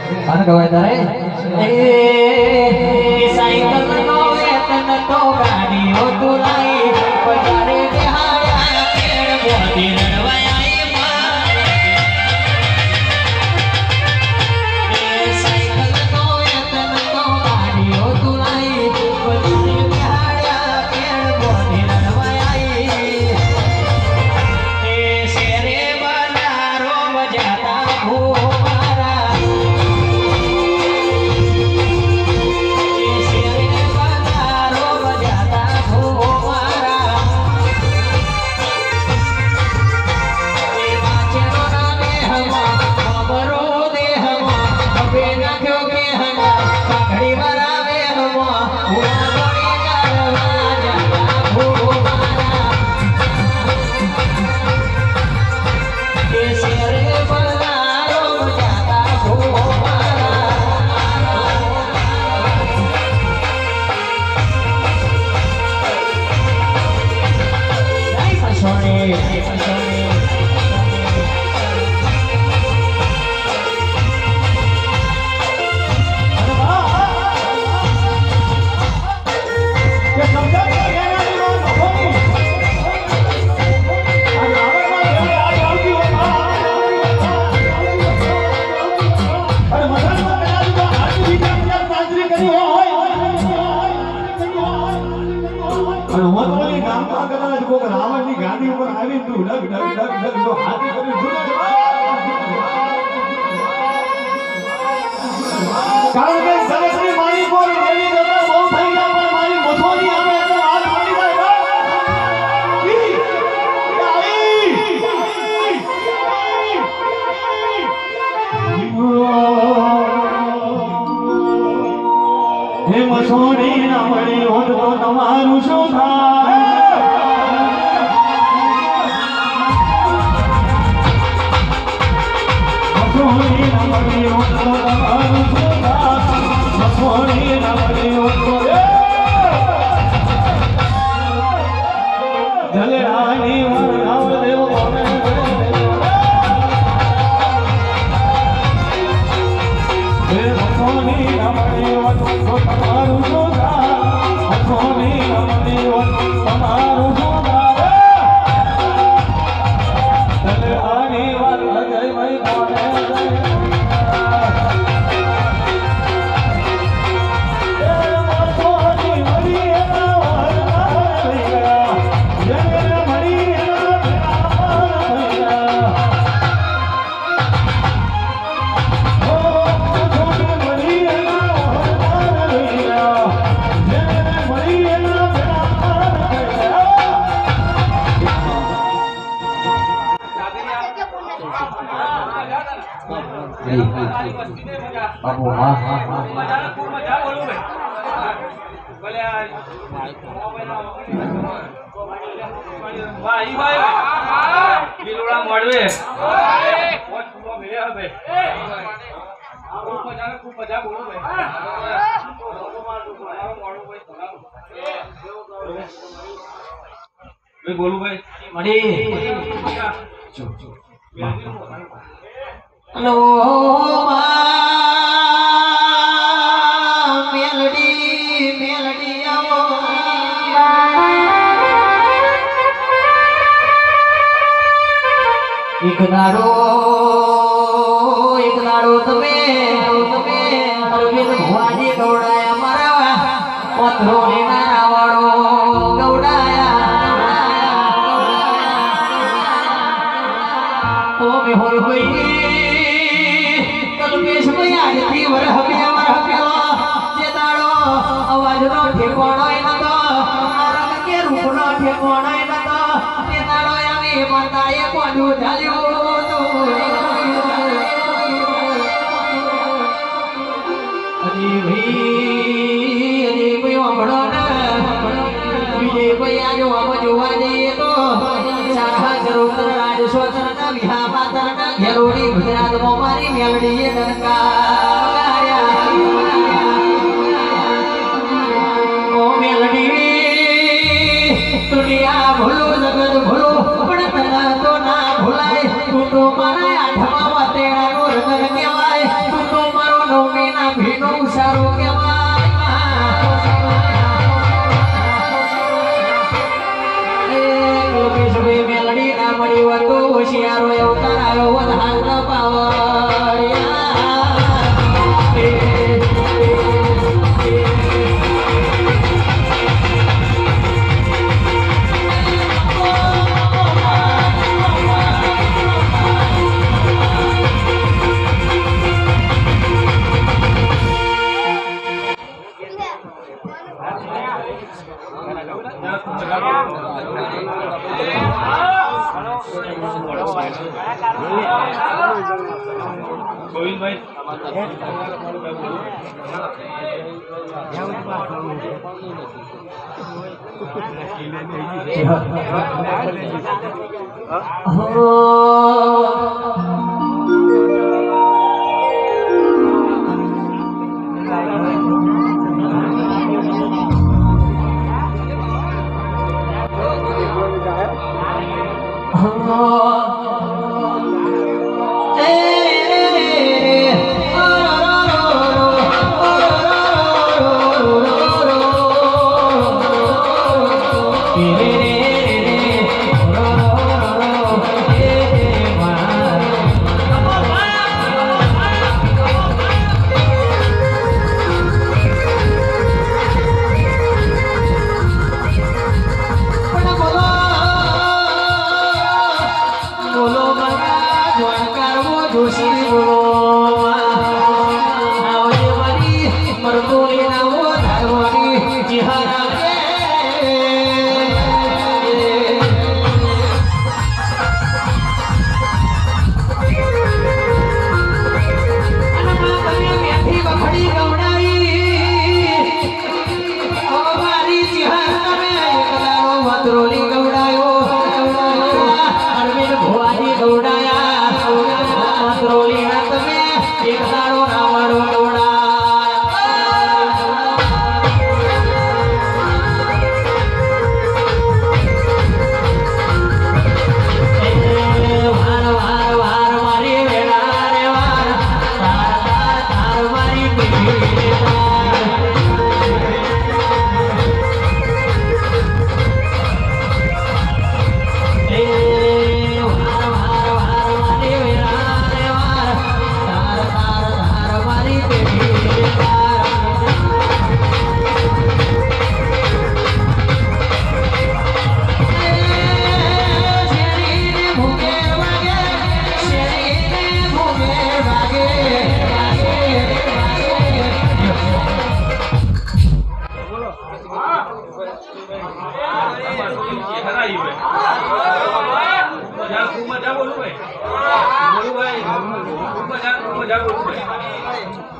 અને ગવાય તારે એ સાયકલ નો વેતન તો ગાડીઓ તુલાઈ પગારે બિહાડ્યા કેડ મોતી રડવાય તમારું શું થાય બાબુ હા હા હા બિલોડા મળવે બોલું ભાઈ મળી હેલો મેલડી મેલડી આવો એક દાડો તમે અરવિંદ ભુવાજી ગૌડાયા મારા પથરો લેનારા વાળો ગૌડાયા ઓ મેહોર ભાઈ કલ્પેશ ભાઈ આજથી વરહ બે વરહ પેલો જે દાડો અવાજનો ઠેકોણો નતો રંગ કે રૂપનો ઠેકોણો નતો તે દાડો આવી માતાએ કોડું ઝાલ્યું અરે ભાઈ હમણો ને વિજય ભાઈ આજો આમ જોવા જઈએ તો સારા ચરોતર રાજસોતર ના વિહા માતા ના ઘેરોડી ગુજરાતમાં મારી મેલડીએ નનકાર્યા ઓ મેલડી દુનિયા ભૂલો જગત ભૂલો પણ તને તો ના ભૂલાય તું તો મારા આઠમા વાતેડાનો રંગ કહેવાય તું તો મારો હોશિયારો લોકેશભાઈ મેલડી ના મળી હોય તો હોશિયારો એવું કરાયો વધાર ન ગોવિંદભાઈ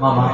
મામા